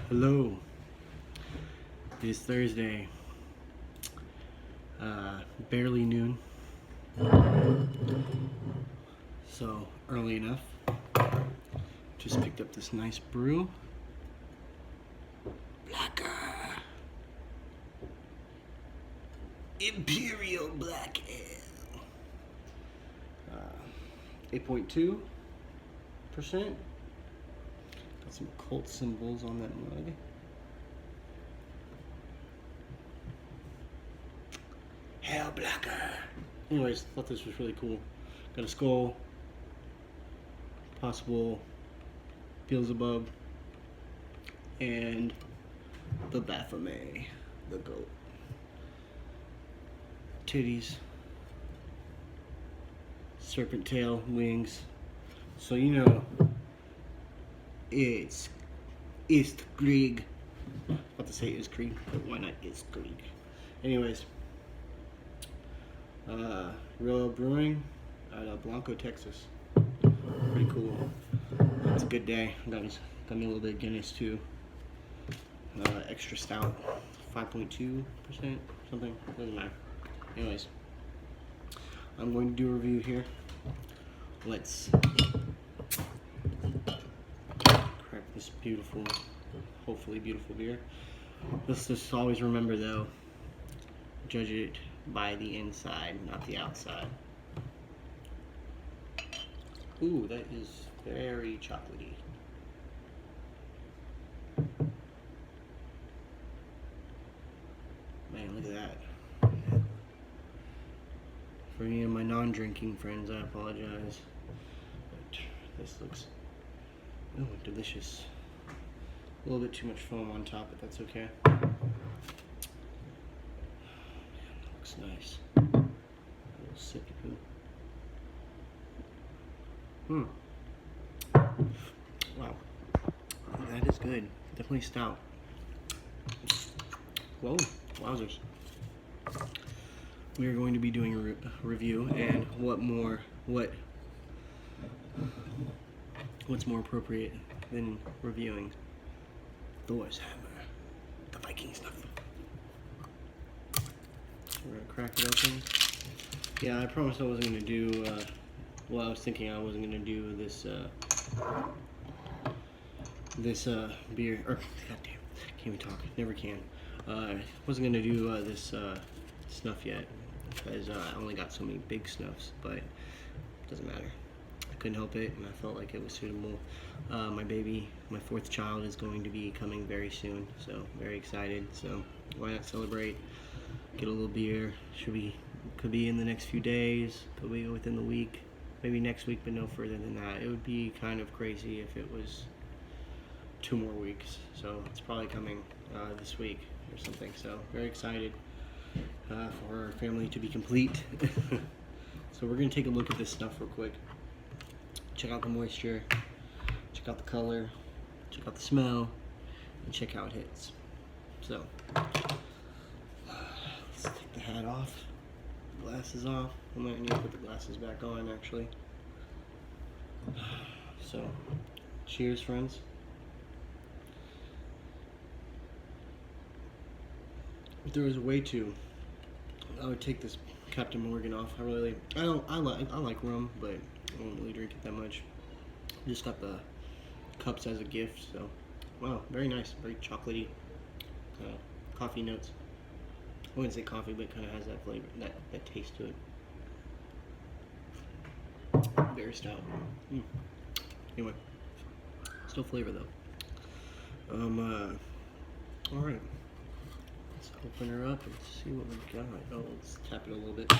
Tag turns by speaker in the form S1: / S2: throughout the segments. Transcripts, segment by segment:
S1: Hello. It is Thursday. Barely noon. So early enough. Just picked up this nice brew. Blacker. Imperial Black Ale. 8.2%. Got some occult symbols on that mug. Hell Blacker. Anyways, thought this was really cool. Got a skull, possible Beelzebub, and the Baphomet, the goat. Titties, serpent tail, wings. So you know, it's Krieg. I was about to say it's Krieg, but why not it's Krieg? Anyways, Real Brewing out of Blanco, Texas. Pretty cool. It's a good day. Got me a little bit of Guinness too. Extra stout, 5.2%, something. Doesn't matter. Anyways, I'm going to do a review here. Let's crack this beautiful, hopefully beautiful beer. Let's just always remember though, judge it by the inside, not the outside. Ooh, that is very chocolatey. Man, look at that. For any of my non-drinking friends, I apologize. But this looks, oh, delicious. A little bit too much foam on top, but that's okay. Looks nice. A little sippy poo. Wow. That is good. Definitely stout. Whoa, wowzers. We are going to be doing a review, and what's more appropriate than reviewing Thor's hammer, the Viking Snuff. We're gonna crack it open. Yeah, I promised I wasn't gonna do. Well, I was thinking I wasn't gonna do this beer. Or goddamn, can't even talk. Never can. Wasn't gonna do this snuff yet because I only got so many big snuffs, but it doesn't matter. I couldn't help it, and I felt like it was suitable. My baby, my fourth child, is going to be coming very soon, so very excited. So why not celebrate? Get a little beer. Could be in the next few days. Could be within the week. Maybe next week, but no further than that. It would be kind of crazy if it was 2 more weeks. So it's probably coming this week or something. So very excited for our family to be complete. So we're gonna take a look at this stuff real quick. Check out the moisture, check out the color, check out the smell, and check how it hits. So let's take the hat off, glasses off. I might need to put the glasses back on actually. So cheers, friends. If there was a way to, I would take this Captain Morgan off. I like rum, but I don't really drink it that much. Just got the cups as a gift, so wow, very nice, very chocolatey, coffee notes. I wouldn't say coffee, but it kind of has that flavor, that taste to it. Very stout. Anyway, still flavor though. All right. Let's open her up and see what we got. Oh, let's tap it a little bit.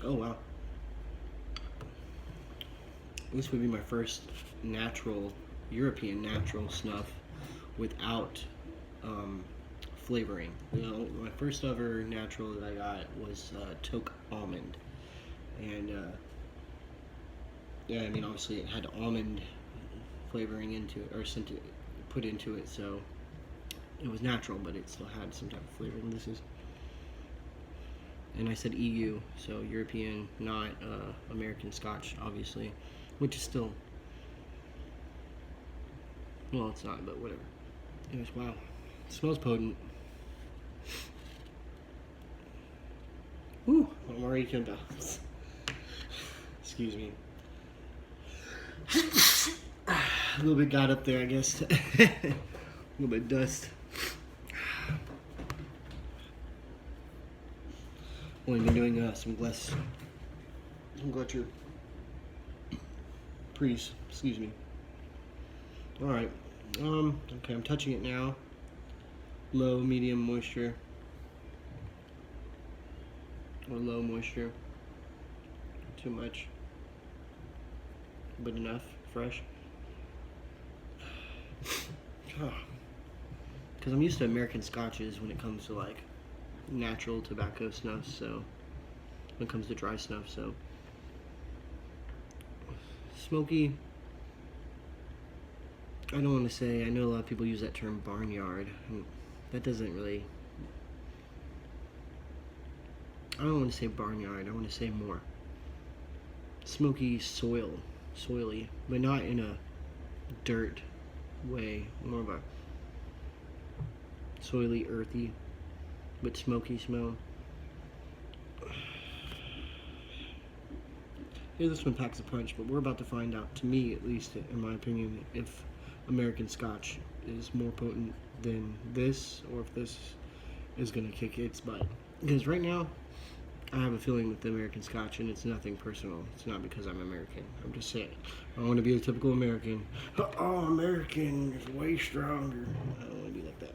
S1: Oh wow. This would be my first European natural snuff without flavoring. You know, my first ever natural that I got was Toke Almond. And yeah, I mean, obviously it had almond flavoring into it, or put into it, so it was natural, but it still had some type of flavor. And this is and I said EU, so European, not American Scotch, obviously, which is still, well, it's not, but whatever. Anyways, wow, it smells potent. Whew, I'm already getting balance. Excuse me. A little bit got up there, I guess. A little bit of dust. Only been doing some Gletscher Priest, excuse me. Alright, okay, I'm touching it now. Low, medium moisture. Or low moisture. Too much. But enough, fresh. Because I'm used to American Scotches when it comes to like natural tobacco snuff, so when it comes to dry snuff, so smoky. I don't want to say, I know a lot of people use that term barnyard. That doesn't really, I don't want to say barnyard, I want to say more smoky soily, but not in a dirt way, more of a soily, earthy, but smoky smell. Yeah, this one packs a punch, but we're about to find out, to me at least, in my opinion, if American Scotch is more potent than this, or if this is going to kick its butt. Because right now, I have a feeling with the American Scotch, and it's nothing personal. It's not because I'm American. I'm just saying, I want to be a typical American. Oh, American is way stronger. I don't want to be like that,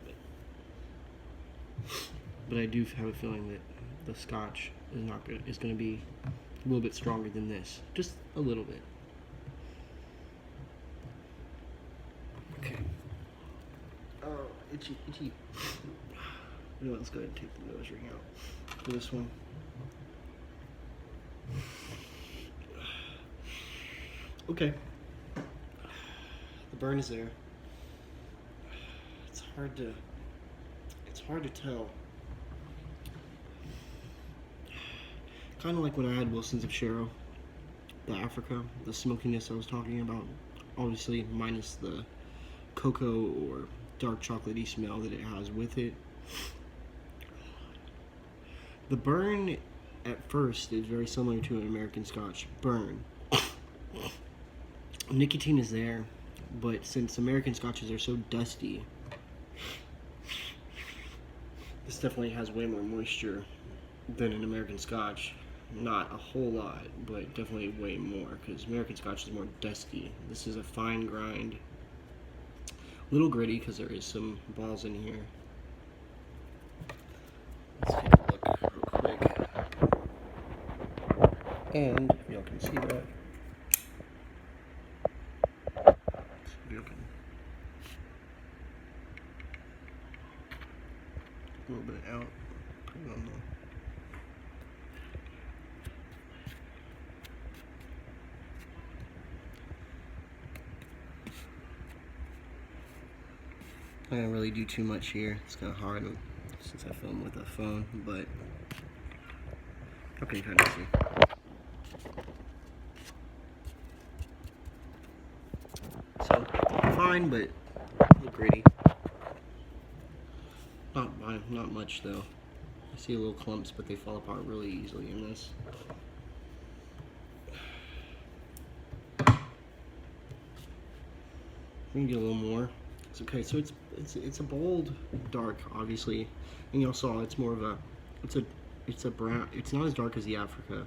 S1: but I do have a feeling that the Scotch is going to be a little bit stronger than this, just a little bit. Okay. Oh, itchy. You know what, let's go ahead and take the nose ring out for this one. Okay. The burn is there. It's hard to tell. Kind of like when I had Wilson's of Shero, the Africa, the smokiness I was talking about, obviously minus the cocoa or dark chocolatey smell that it has with it. The burn at first is very similar to an American Scotch burn. Nicotine is there, but since American Scotches are so dusty, this definitely has way more moisture than an American Scotch. Not a whole lot, but definitely way more, because American Scotch is more dusty. This is a fine grind. A little gritty, because there is some balls in here. Let's take a look real quick. And, if y'all can see that. If y'all can. A little bit out. Put it on the. I don't really do too much here. It's kind of hard since I film with a phone, but I can kind of see. So, fine, but a little gritty. Not much though. I see little clumps, but they fall apart really easily in this. We can get a little more. It's okay. So it's a bold dark, obviously, and y'all saw it's more of a it's a brown. It's not as dark as the Africa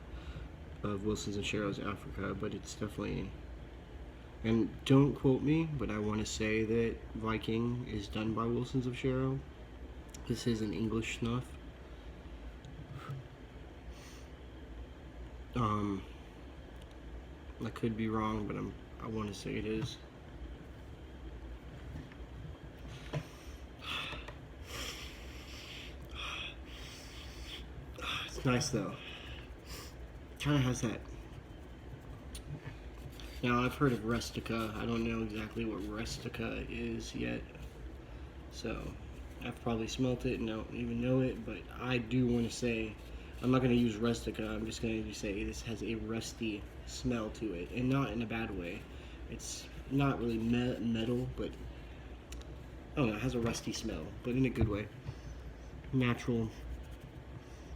S1: of Wilson's and Shero's Africa, but it's definitely. And don't quote me, but I want to say that Viking is done by Wilson's of Shero. This is an English snuff. I could be wrong, but I want to say it is. It's nice though. Kind of has that. Now I've heard of Rustica. I don't know exactly what Rustica is yet, so I've probably smelt it and don't even know it. But I do want to say I'm not going to use rustica. I'm just going to say this has a rusty smell to it, and not in a bad way. It's not really metal, but I don't know. It has a rusty smell, but in a good way. Natural,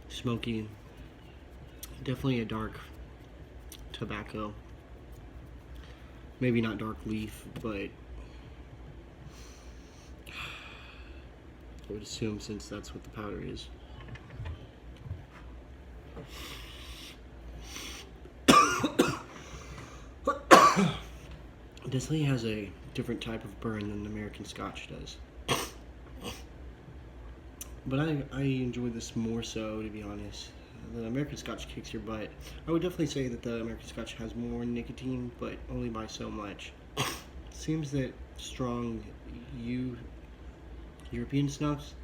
S1: smoky, definitely a dark tobacco. Maybe not dark leaf, but I would assume since that's what the powder is. Definitely has a different type of burn than the American Scotch does. But I enjoy this more so, to be honest. The American Scotch kicks your butt. I would definitely say that the American Scotch has more nicotine, but only by so much. It seems that strong European snuffs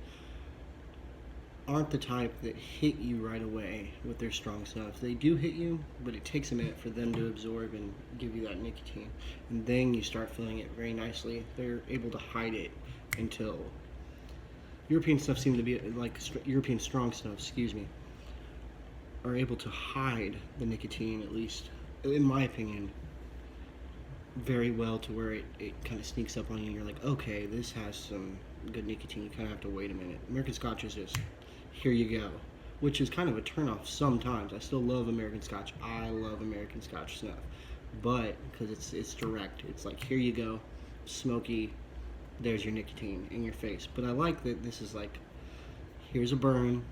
S1: aren't the type that hit you right away with their strong snuffs. They do hit you, but it takes a minute for them to absorb and give you that nicotine. And then you start feeling it very nicely. They're able to hide it until European snuff seem to be like European strong snuff, excuse me, are able to hide the nicotine, at least in my opinion, very well, to where it kind of sneaks up on you and you're like, okay, this has some good nicotine. You kind of have to wait a minute. American Scotch is just, here you go, which is kind of a turnoff sometimes. I still love American Scotch. I love American Scotch snuff, but because it's direct, it's like, here you go, smoky, there's your nicotine in your face. But I like that this is like, here's a burn,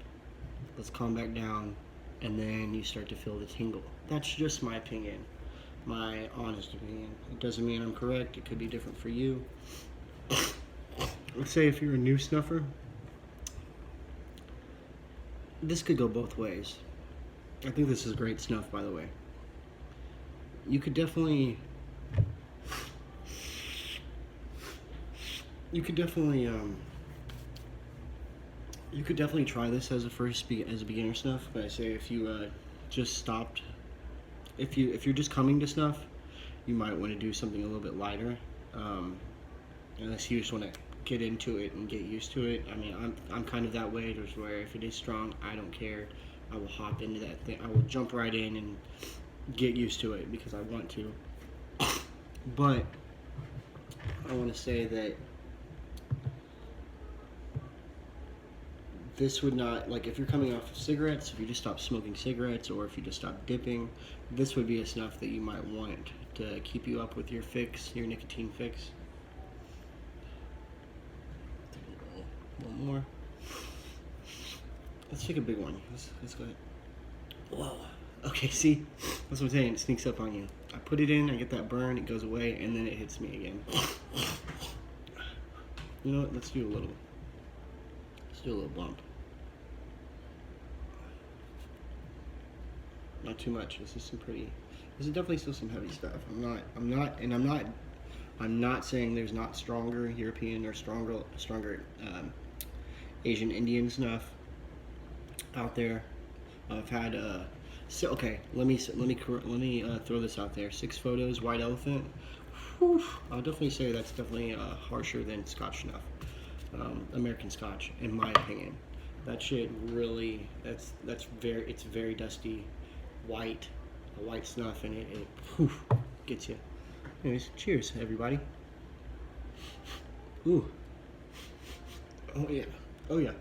S1: let's calm back down, and then you start to feel the tingle. That's just my opinion, my honest opinion. It doesn't mean I'm correct. It could be different for you. Let's say if you're a new snuffer, this could go both ways. I think this is great snuff, by the way. You could definitely try this as a beginner snuff. But I say if you just stopped, if you're just coming to snuff, you might want to do something a little bit lighter, unless you just want to get into it and get used to it. I mean, I'm kind of that way, just where if it is strong, I don't care. I will hop into that thing. I will jump right in and get used to it because I want to. But I want to say that this would not, like, if you're coming off of cigarettes, if you just stop smoking cigarettes, or if you just stop dipping, this would be a snuff that you might want to keep you up with your fix, your nicotine fix. One more. Let's take a big one. Let's go ahead. Whoa. Okay, see? That's what I'm saying. It sneaks up on you. I put it in, I get that burn, it goes away, and then it hits me again. You know what? Let's do a little bump. Not too much. This is definitely still some heavy stuff. I'm not saying there's not stronger European or stronger Asian Indian snuff out there. I've had okay. Let me throw this out there. 6 Photos White Elephant. Whew, I'll definitely say that's definitely harsher than Scotch snuff. American Scotch, in my opinion. That shit really, it's very dusty, a white snuff, and it poof, gets you. Anyways, cheers, everybody. Ooh. Oh yeah. Oh yeah.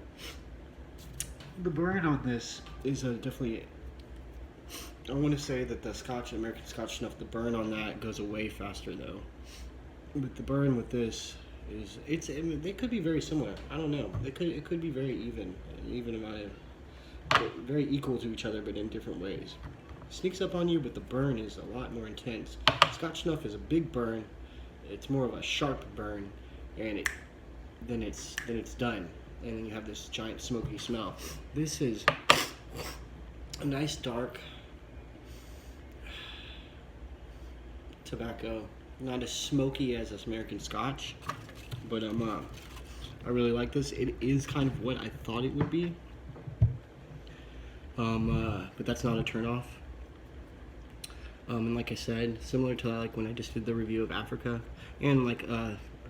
S1: The burn on this is definitely, I want to say that the American Scotch snuff, the burn on that goes away faster though. But the burn with this they could be very similar. I don't know. It could be very even amount of, very equal to each other, but in different ways. Sneaks up on you, but the burn is a lot more intense. Scotch snuff is a big burn. It's more of a sharp burn, and then it's done, and then you have this giant smoky smell. This is a nice dark tobacco, not as smoky as this American Scotch, but I really like this. It is kind of what I thought it would be, but that's not a turnoff. And like I said, similar to like when I just did the review of Africa, and like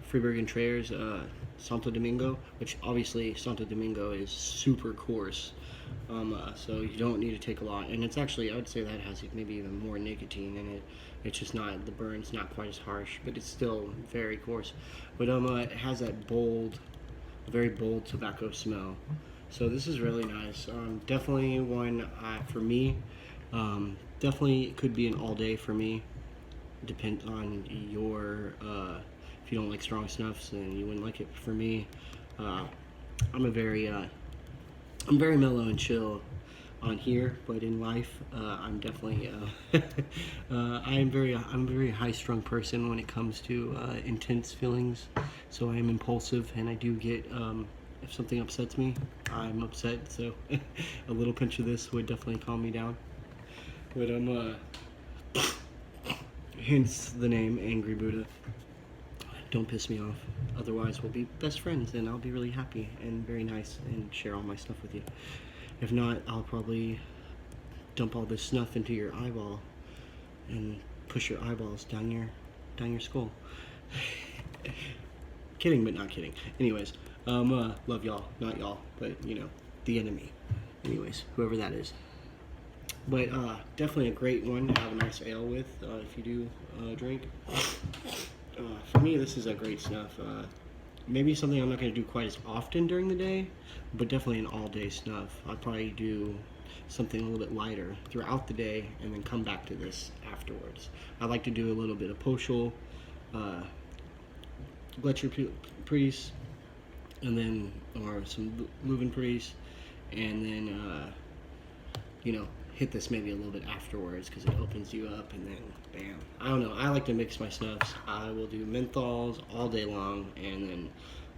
S1: Freeburg and Trayer's Santo Domingo, which obviously Santo Domingo is super coarse. So you don't need to take a lot. And it's actually, I would say that has maybe even more nicotine in it. It's just not, the burn's not quite as harsh, but it's still very coarse. But it has that bold, very bold tobacco smell. So this is really nice. Definitely one for me. Definitely could be an all day for me. Depend on your if you don't like strong snuffs, then you wouldn't like it. For me, I'm a very I'm very mellow and chill on here, but in life, I'm definitely I'm a very high-strung person when it comes to intense feelings. So I am impulsive, and I do get if something upsets me, I'm upset. So a little pinch of this would definitely calm me down. But hence the name Angry Buddha. Don't piss me off. Otherwise, we'll be best friends, and I'll be really happy and very nice and share all my stuff with you. If not, I'll probably dump all this snuff into your eyeball and push your eyeballs down your skull. Kidding, but not kidding. Anyways, love y'all, not y'all, but you know, the enemy. Anyways, whoever that is. But definitely a great one to have a nice ale with if you do drink. For me, this is a great snuff. Maybe something I'm not going to do quite as often during the day, but definitely an all-day snuff. I'll probably do something a little bit lighter throughout the day and then come back to this afterwards. I like to do a little bit of Poschel, Gletscher Priest, and then, or some Moving Priest, and then, you know, hit this maybe a little bit afterwards because it opens you up, and then bam. I don't know, I like to mix my snuffs. I will do menthols all day long, and then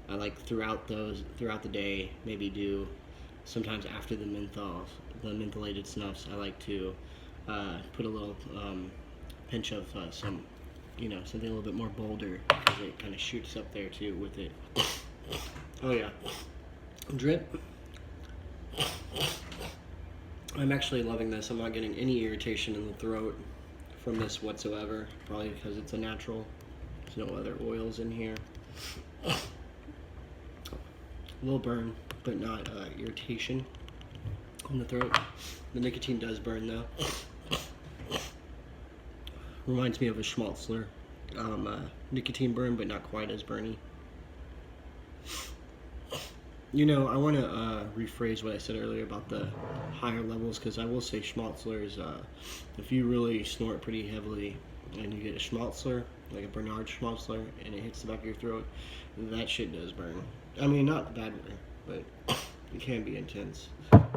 S1: I like throughout the day, maybe do sometimes after the menthols, the mentholated snuffs, I like to put a little pinch of some, you know, something a little bit more bolder because it kind of shoots up there too with it. Oh yeah, drip. I'm actually loving this. I'm not getting any irritation in the throat from this whatsoever, probably because it's a natural. There's no other oils in here. A little burn, but not irritation in the throat. The nicotine does burn though. Reminds me of a Schmaltzler. Nicotine burn, but not quite as burny. You know, I want to rephrase what I said earlier about the higher levels, because I will say Schmaltzlers, if you really snort pretty heavily and you get a Schmaltzler, like a Bernard Schmaltzler, and it hits the back of your throat, that shit does burn. I mean, not bad burn, but it can be intense.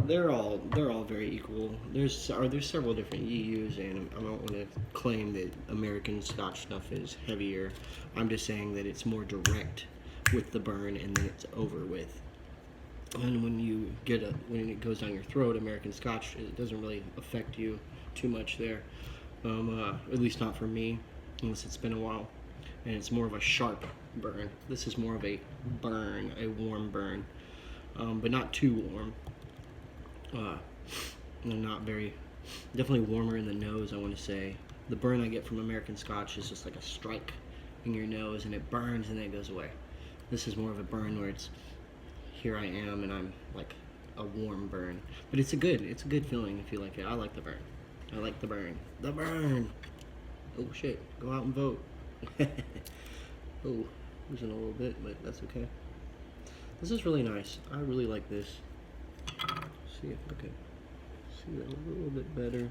S1: They're all very equal. There's several different EUs, and I don't want to claim that American Scotch stuff is heavier. I'm just saying that it's more direct with the burn, and then it's over with. And when it goes down your throat, American Scotch, it doesn't really affect you too much there. At least not for me, unless it's been a while. And it's more of a sharp burn. This is more of a burn, a warm burn, but not too warm. Not very, definitely warmer in the nose, I want to say. The burn I get from American Scotch is just like a strike in your nose, and it burns and then it goes away. This is more of a burn where it's, here I am, and I'm like a warm burn. But it's a good feeling if you like it. I like the burn. I like the burn. The burn! Oh shit, go out and vote. Oh, losing a little bit, but that's okay. This is really nice. I really like this. See if I can see that a little bit better.